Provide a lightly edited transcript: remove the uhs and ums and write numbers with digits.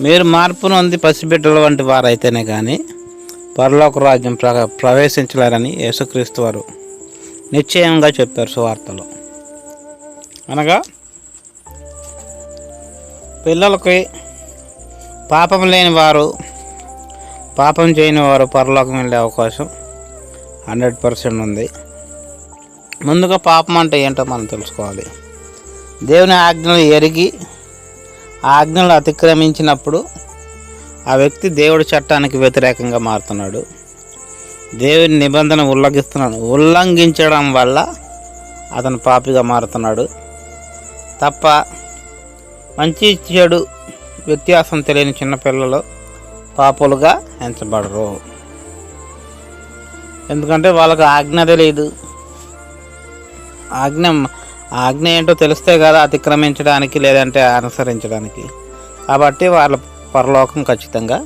మీరు మార్పు నొంది పసిబిడ్డల వంటి వారైతేనే కానీ పరలోక రాజ్యం ప్రవేశించలేరని యేసుక్రీస్తు వారు నిశ్చయంగా చెప్పారు సువార్తలో. అనగా పిల్లలకి పాపం లేని వారు, పాపం చేయని వారు పరలోకం వెళ్ళే అవకాశం 100% ఉంది. ముందుగా పాపం అంటే ఏంటో మనం తెలుసుకోవాలి. దేవుని ఆజ్ఞలు ఎరిగి ఆజ్ఞలు అతిక్రమించినప్పుడు ఆ వ్యక్తి దేవుడి చట్టానికి వ్యతిరేకంగా మారుతున్నాడు. దేవుని నిబంధన ఉల్లంఘించడం వల్ల అతను పాపిగా మారుతున్నాడు తప్ప మంచి చెడు వ్యత్యాసం తెలియని చిన్నపిల్లలు పాపులుగా ఎంచబడరు. ఎందుకంటే వాళ్ళకి ఆజ్ఞ తెలియదు. ఆజ్ఞ ఏంటో తెలిస్తే కదా అతిక్రమించడానికి లేదంటే అనుసరించడానికి. కాబట్టి వాళ్ళ పరలోకం ఖచ్చితంగా